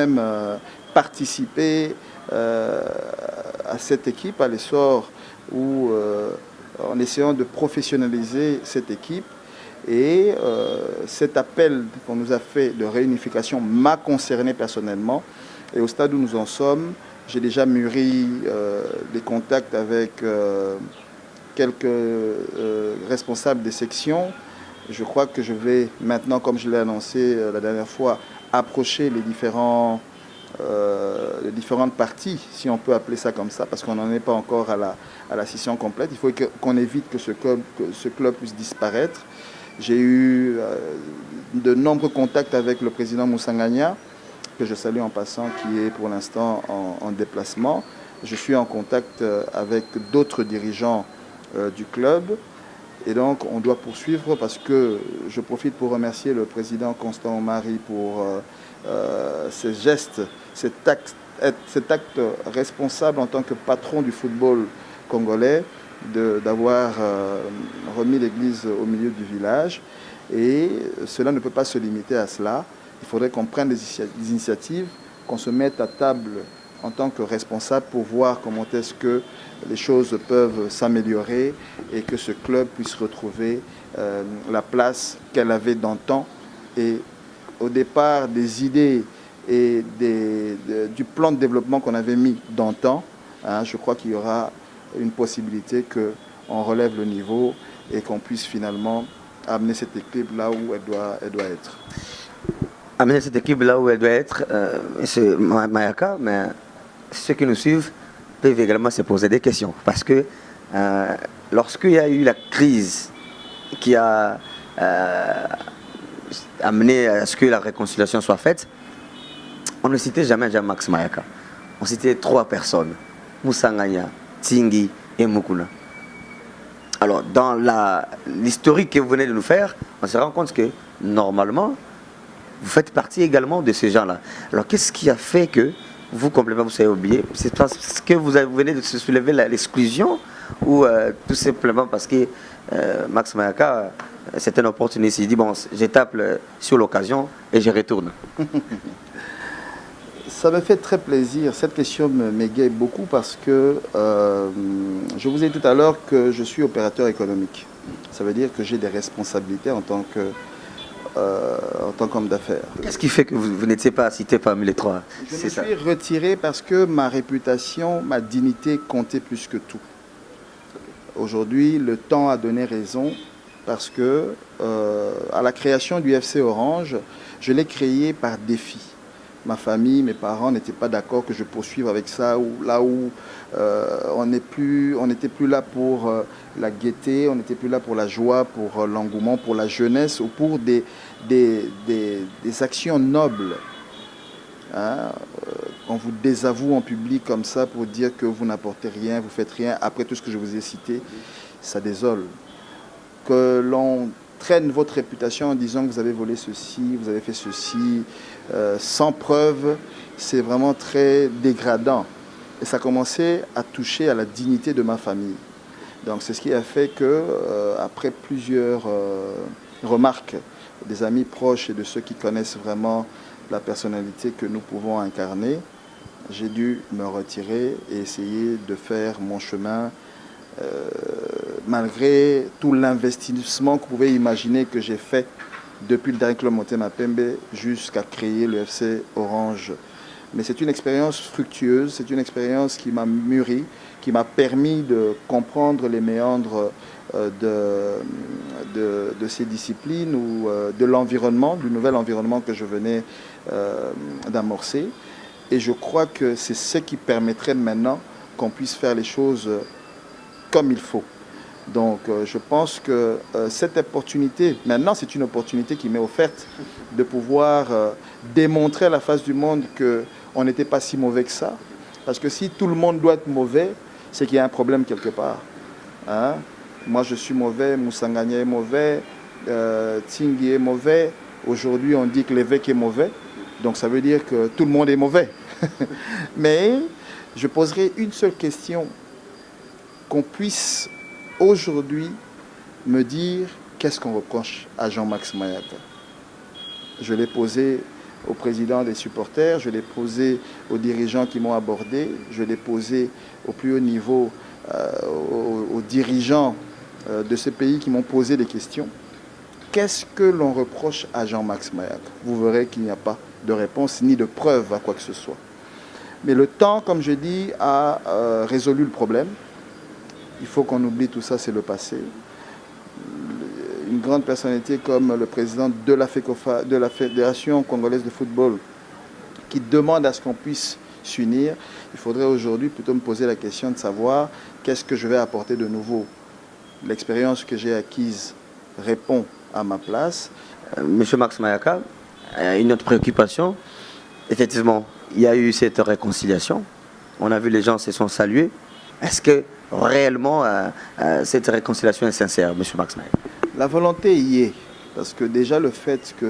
moi-même participé à cette équipe, à l'essor, en essayant de professionnaliser cette équipe. Et cet appel qu'on nous a fait de réunification m'a concerné personnellement. Et au stade où nous en sommes, j'ai déjà mûri des contacts avec quelques responsables des sections. Je crois que je vais maintenant, comme je l'ai annoncé la dernière fois, approcher les différentes parties, si on peut appeler ça comme ça, parce qu'on n'en est pas encore à la scission complète. Il faut qu'on évite que ce club puisse disparaître. J'ai eu de nombreux contacts avec le président Moussa Ngania, que je salue en passant, qui est pour l'instant en déplacement. Je suis en contact avec d'autres dirigeants du club. Et donc, on doit poursuivre parce que je profite pour remercier le président Constant Omari pour ces gestes, cet acte responsable en tant que patron du football congolais, d'avoir remis l'église au milieu du village. Et cela ne peut pas se limiter à cela. Il faudrait qu'on prenne des initiatives, qu'on se mette à table en tant que responsable pour voir comment est-ce que les choses peuvent s'améliorer et que ce club puisse retrouver la place qu'elle avait d'antan. Et au départ, des idées et du plan de développement qu'on avait mis d'antan, je crois qu'il y aura une possibilité qu'on relève le niveau et qu'on puisse finalement amener cette équipe là où elle doit être. Amener cette équipe là où elle doit être, c'est Mayaka, mais ceux qui nous suivent peuvent également se poser des questions. Parce que lorsqu'il y a eu la crise qui a amené à ce que la réconciliation soit faite, on ne citait jamais Jean-Max Mayaka. On citait 3 personnes, Moussa Ngania, Tingi et Mukuna. Alors, dans l'historique que vous venez de nous faire, on se rend compte que, normalement, vous faites partie également de ces gens-là. Alors, qu'est-ce qui a fait que vous, complètement, vous avez oublié? C'est parce que vous venez de se soulever l'exclusion ou tout simplement parce que Max Mayaka, c'est une opportunité. Il dit, bon, je tape sur l'occasion et je retourne. Ça me fait très plaisir. Cette question m'égaye beaucoup parce que je vous ai dit tout à l'heure que je suis opérateur économique. Ça veut dire que j'ai des responsabilités en tant qu'homme d'affaires. Qu'est-ce qui fait que vous n'étiez pas cité parmi les 3? Je me suis retiré parce que ma réputation, ma dignité comptait plus que tout. Aujourd'hui, le temps a donné raison parce que à la création du FC Orange, je l'ai créé par défi. Ma famille, mes parents n'étaient pas d'accord que je poursuive avec ça, là où on n'était plus là pour la gaieté, on n'était plus là pour la joie, pour l'engouement, pour la jeunesse ou pour des actions nobles. On vous désavoue en public comme ça pour dire que vous n'apportez rien, vous faites rien, après tout ce que je vous ai cité, ça désole. Que l'on traîne votre réputation en disant que vous avez volé ceci, vous avez fait ceci, sans preuve, c'est vraiment très dégradant. Et ça a commencé à toucher à la dignité de ma famille. Donc c'est ce qui a fait que, après plusieurs remarques des amis proches et de ceux qui connaissent vraiment la personnalité que nous pouvons incarner, j'ai dû me retirer et essayer de faire mon chemin malgré tout l'investissement que vous pouvez imaginer que j'ai fait depuis le dernier club Motema Pembe jusqu'à créer le FC Orange. Mais c'est une expérience fructueuse, c'est une expérience qui m'a mûri, qui m'a permis de comprendre les méandres de ces disciplines ou de l'environnement, du nouvel environnement que je venais d'amorcer. Et je crois que c'est ce qui permettrait maintenant qu'on puisse faire les choses comme il faut. Donc je pense que cette opportunité, maintenant c'est une opportunité qui m'est offerte de pouvoir démontrer à la face du monde qu'on n'était pas si mauvais que ça. Parce que si tout le monde doit être mauvais, c'est qu'il y a un problème quelque part. Moi je suis mauvais, Moussa Ngania est mauvais, Tingi est mauvais. Aujourd'hui on dit que l'évêque est mauvais. Donc ça veut dire que tout le monde est mauvais. Mais je poserai une seule question. Qu'on puisse aujourd'hui me dire qu'est-ce qu'on reproche à Jean-Max Mayaka. Je l'ai posé au président des supporters, je l'ai posé aux dirigeants qui m'ont abordé, je l'ai posé au plus haut niveau aux dirigeants de ce pays qui m'ont posé des questions. Qu'est-ce que l'on reproche à Jean-Max Mayaka? Vous verrez qu'il n'y a pas de réponse ni de preuve à quoi que ce soit. Mais le temps, comme je dis, a résolu le problème. Il faut qu'on oublie tout ça, c'est le passé. Une grande personnalité comme le président de la Fédération congolaise de football qui demande à ce qu'on puisse s'unir, il faudrait aujourd'hui plutôt me poser la question de savoir qu'est-ce que je vais apporter de nouveau. L'expérience que j'ai acquise répond à ma place. Monsieur Max Mayaka, une autre préoccupation, effectivement, il y a eu cette réconciliation. On a vu les gens se sont salués. Est-ce que réellement cette réconciliation est sincère, monsieur Max Mayaka? La volonté y est, parce que déjà le fait que